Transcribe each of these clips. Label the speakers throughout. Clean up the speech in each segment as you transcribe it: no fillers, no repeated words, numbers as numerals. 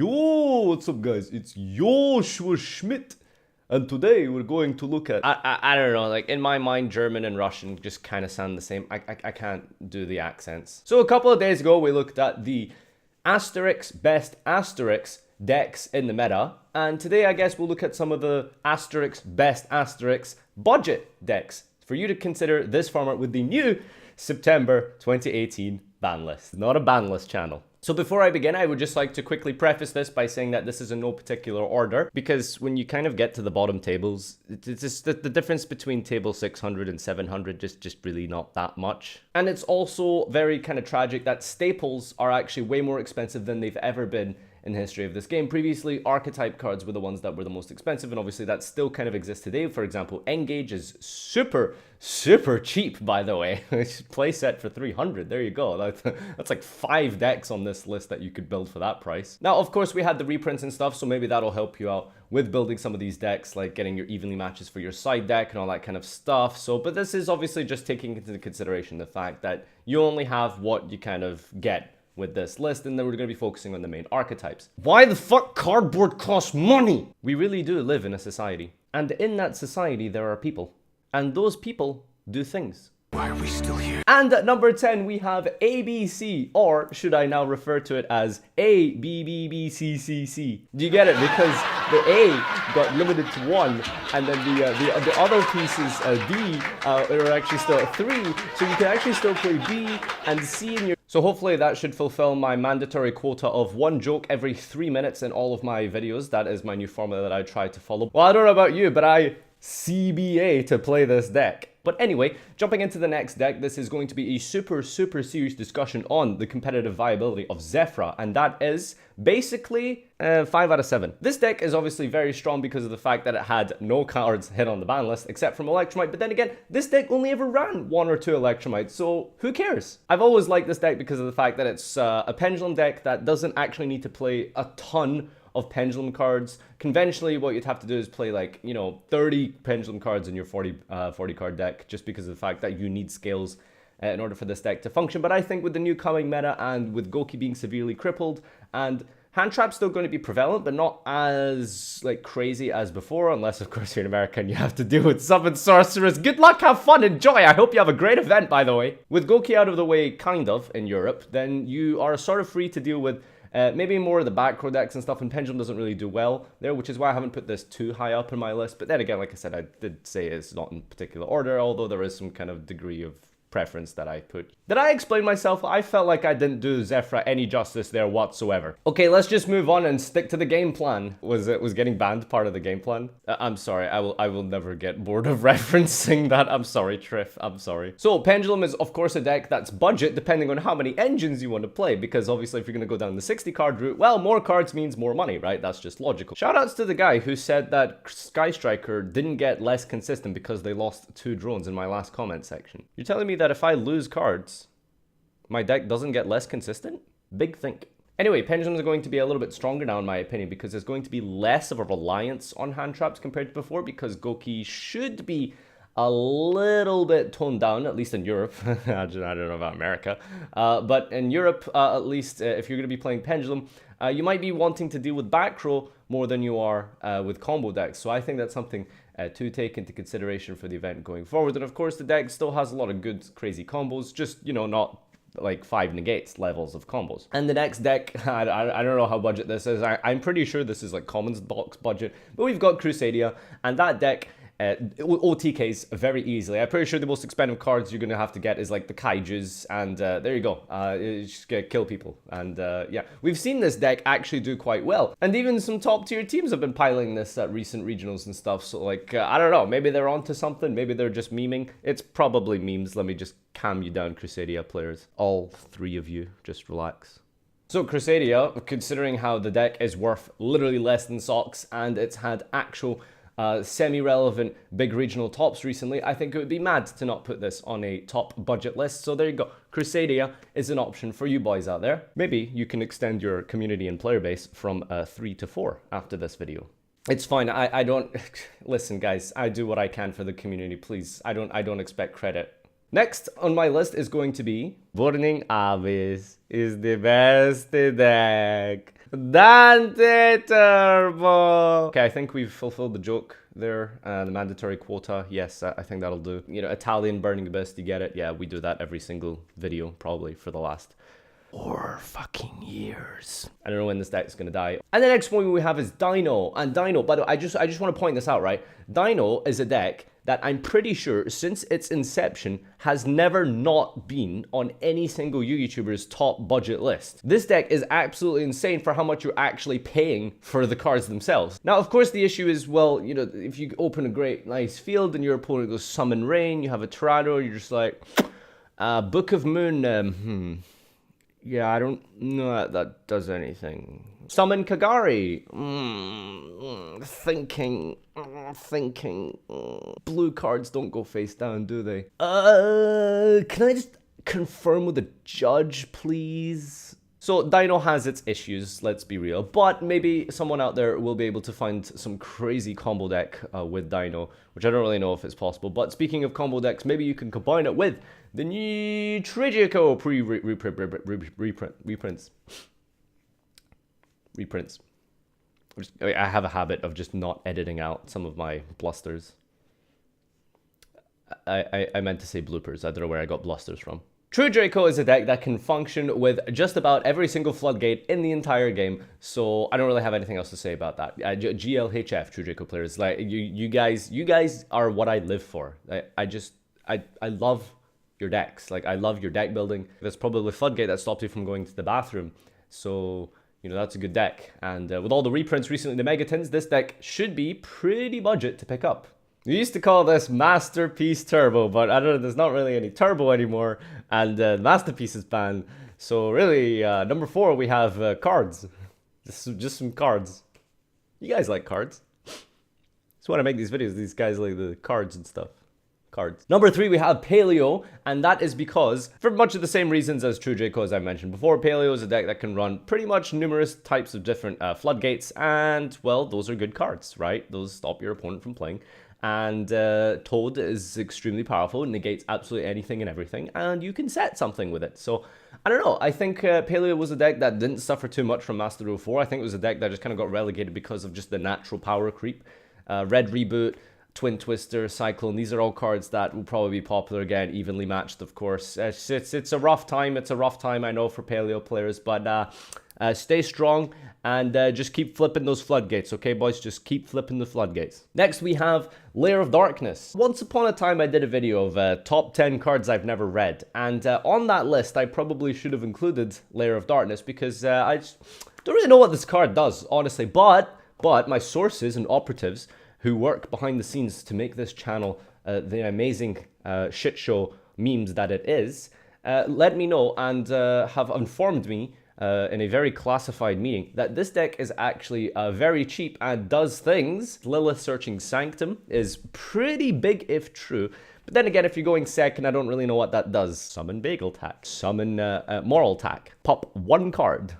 Speaker 1: Yo, what's up guys? It's Joshua Schmidt. And today we're going to look at... I don't know, like in my mind, German and Russian just kind of sound the same. I can't do the accents. So a couple of days ago, we looked at the best Asterix decks in the meta. And today, I guess we'll look at some of the best Asterix budget decks for you to consider this format with the new September 2018 ban list. Not a ban list channel. So before I begin, I would just like to quickly preface this by saying that this is in no particular order, because when you kind of get to the bottom tables, it's just the difference between table 600 and 700 just really not that much. And it's also very kind of tragic that staples are actually way more expensive than they've ever been in the history of this game. Previously, archetype cards were the ones that were the most expensive, and obviously that still kind of exists today. For example, Engage is super cheap, by the way. Playset for 300, there you go. That's like 5 decks on this list that you could build for that price. Now, of course, we had the reprints and stuff, so maybe that'll help you out with building some of these decks, like getting your evenly matches for your side deck and all that kind of stuff. So, but this is obviously just taking into consideration the fact that you only have what you kind of get with this list, and then we're going to be focusing on the main archetypes. Why the fuck cardboard costs money? We really do live in a society, and in that society there are people, and those people do things.
Speaker 2: Why are we still here?
Speaker 1: And at number 10 we have ABC, or should I now refer to it as ABBBCCC? Do you get it? Because the A got limited to 1, and then the other pieces, D, are actually still at 3, so you can actually still play B and C in your... So hopefully that should fulfill my mandatory quota of 1 joke every 3 minutes in all of my videos. That is my new formula that I try to follow. Well, I don't know about you, but I CBA to play this deck. But anyway, jumping into the next deck, this is going to be a super serious discussion on the competitive viability of Zefra, and that is basically 5 out of 7. This deck is obviously very strong because of the fact that it had no cards hit on the ban list except from Electromite, but then again, this deck only ever ran 1 or 2 Electromites, so who cares? I've always liked this deck because of the fact that it's a pendulum deck that doesn't actually need to play a ton of pendulum cards. Conventionally, what you'd have to do is play like, 30 pendulum cards in your 40 card deck, just because of the fact that you need scales in order for this deck to function. But I think with the new coming meta, and with Goki being severely crippled, and hand trap's still going to be prevalent, but not as like crazy as before, unless of course you're in America and you have to deal with summon sorcerers. Good luck, have fun, enjoy. I hope you have a great event, by the way. With Goki out of the way, kind of, in Europe, then you are sort of free to deal with maybe more of the back row decks and stuff, and Pendulum doesn't really do well there, which is why I haven't put this too high up in my list. But then again, like I said, I did say it's not in particular order, although there is some kind of degree of preference that I put. Did I explain myself? I felt like I didn't do Zefra any justice there whatsoever. Okay, let's just move on and stick to the game plan. Was getting banned part of the game plan? I'm sorry, I will never get bored of referencing that. I'm sorry, Triff, I'm sorry. So Pendulum is of course a deck that's budget depending on how many engines you want to play, because obviously if you're going to go down the 60 card route, well, more cards means more money, right? That's just logical. Shoutouts to the guy who said that Sky Striker didn't get less consistent because they lost 2 drones in my last comment section. You're telling me that if I lose cards, my deck doesn't get less consistent? Big think. Anyway, Pendulum is going to be a little bit stronger now in my opinion, because there's going to be less of a reliance on hand traps compared to before, because Goki should be a little bit toned down, at least in Europe. I don't know about America. But in Europe, at least, if you're going to be playing Pendulum, you might be wanting to deal with back row more than you are with combo decks. So I think that's something to take into consideration for the event going forward. And of course, the deck still has a lot of good, crazy combos, just, not like 5 negates levels of combos. And the next deck, I don't know how budget this is. I'm pretty sure this is like Commons box budget, but we've got Crusadia, and that deck OTKs very easily. I'm pretty sure the most expensive cards you're going to have to get is like the Kaijus, and there you go. It's just going to kill people. And yeah, we've seen this deck actually do quite well. And even some top tier teams have been piling this at recent regionals and stuff. So like, I don't know, maybe they're onto something. Maybe they're just memeing. It's probably memes. Let me just calm you down, Crusadia players. All 3 of you, just relax. So Crusadia, considering how the deck is worth literally less than socks, and it's had actual semi-relevant big regional tops recently, I think it would be mad to not put this on a top budget list. So there you go. Crusadia is an option for you boys out there. Maybe you can extend your community and player base from 3 to 4 after this video. It's fine. I don't listen, guys. I do what I can for the community. Please, I don't expect credit. Next on my list is going to be Burning Abyss is the best deck. Dante Turbo. Okay, I think we've fulfilled the joke there. The mandatory quota. Yes, I think that'll do. You know, Italian Burning Abyss, you get it? Yeah, we do that every single video, probably for the last 4 fucking years. I don't know when this deck is gonna die. And the next one we have is Dino. And Dino, by the way, I just want to point this out, right? Dino is a deck that I'm pretty sure since its inception has never not been on any single YouTuber's top budget list. This deck is absolutely insane for how much you're actually paying for the cards themselves. Now, of course, the issue is, well, you know, if you open a great, nice field and your opponent goes Summon Rain, you have a TYRANNO, you're just like, Book of Moon, yeah, I don't know that does anything. Summon Kagari. Thinking. Blue cards don't go face down, do they? Can I just confirm with the judge, please? So Dino has its issues, let's be real, but maybe someone out there will be able to find some crazy combo deck with Dino, which I don't really know if it's possible. But speaking of combo decks, maybe you can combine it with the new Trigico reprints. I have a habit of just not editing out some of my blusters. I meant to say bloopers. I don't know where I got blusters from. True Draco is a deck that can function with just about every single floodgate in the entire game, so I don't really have anything else to say about that. GLHF, True Draco players, like you guys are what I live for. I love your decks. Like, I love your deck building. There's probably a floodgate that stopped you from going to the bathroom, so you know that's a good deck. And with all the reprints recently in the Megatins, this deck should be pretty budget to pick up. We used to call this Masterpiece Turbo, but I don't know, there's not really any Turbo anymore, and Masterpiece is banned. So really, number 4, we have cards. Just some cards. You guys like cards. That's why I make these videos. These guys like the cards and stuff. Cards. Number 3, we have Paleo, and that is because, for much of the same reasons as True Draco, as I mentioned before, Paleo is a deck that can run pretty much numerous types of different floodgates, and, well, those are good cards, right? Those stop your opponent from playing. And Toad is extremely powerful, negates absolutely anything and everything, and you can set something with it. So, I don't know, I think Paleo was a deck that didn't suffer too much from Master Duel 4. I think it was a deck that just kind of got relegated because of just the natural power creep. Red Reboot, Twin Twister, Cyclone, these are all cards that will probably be popular again, evenly matched, of course. It's a rough time, I know, for Paleo players, but stay strong and just keep flipping those floodgates, okay, boys? Just keep flipping the floodgates. Next, we have Lair of Darkness. Once upon a time, I did a video of top 10 cards I've never read, and on that list, I probably should have included Lair of Darkness because I just don't really know what this card does, honestly, but my sources and operatives who work behind the scenes to make this channel the amazing shit show memes that it is, let me know and have informed me in a very classified meeting that this deck is actually very cheap and does things. Lilith Searching Sanctum is pretty big if true, but then again, if you're going second, I don't really know what that does. Summon Bagel Tack, summon Moral Tack, pop 1 card.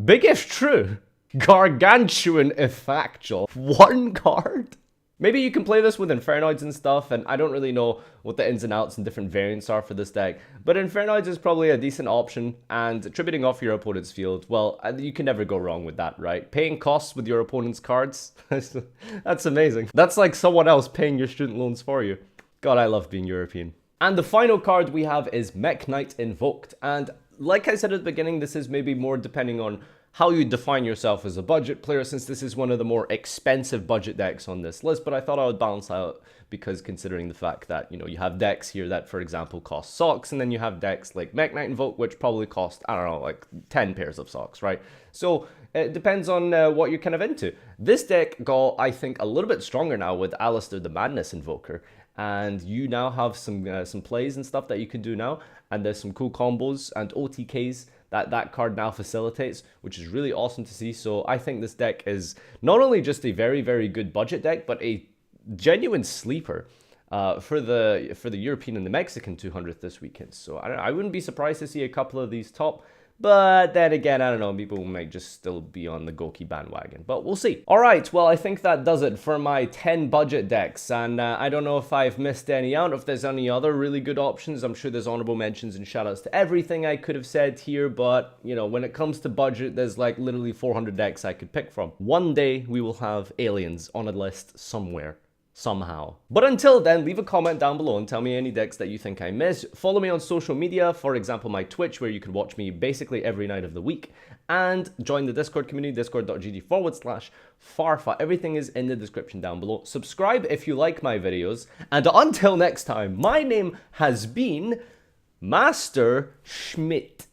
Speaker 1: Big if true. Gargantuan if factual. 1 card? Maybe you can play this with Infernoids and stuff, and I don't really know what the ins and outs and different variants are for this deck, but Infernoids is probably a decent option, and attributing off your opponent's field, well, you can never go wrong with that, right? Paying costs with your opponent's cards, that's amazing. That's like someone else paying your student loans for you. God, I love being European. And the final card we have is Mech Knight Invoked, and like I said at the beginning, this is maybe more depending on how you define yourself as a budget player, since this is one of the more expensive budget decks on this list, but I thought I would balance out because considering the fact that, you know, you have decks here that, for example, cost socks, and then you have decks like Mech Knight Invoke, which probably cost, I don't know, like 10 pairs of socks, right? So it depends on what you're kind of into. This deck got, I think, a little bit stronger now with Alistair the Madness Invoker, and you now have some plays and stuff that you can do now, and there's some cool combos and OTKs that card now facilitates, which is really awesome to see. So I think this deck is not only just a very, very good budget deck, but a genuine sleeper for the European and the Mexican 200th this weekend. So I wouldn't be surprised to see a couple of these top, But then again, I don't know, people might just still be on the Goki bandwagon, but we'll see. All right, well, I think that does it for my 10 budget decks, and I don't know if I've missed any out, if there's any other really good options. I'm sure there's honorable mentions and shoutouts to everything I could have said here, but, you know, when it comes to budget, there's like literally 400 decks I could pick from. One day, we will have aliens on a list somewhere. Somehow. But until then, leave a comment down below and tell me any decks that you think I missed. Follow me on social media, for example, my Twitch, where you can watch me basically every night of the week. And join the Discord community, discord.gg/Farfa. Everything is in the description down below. Subscribe if you like my videos. And until next time, my name has been Master Schmidt.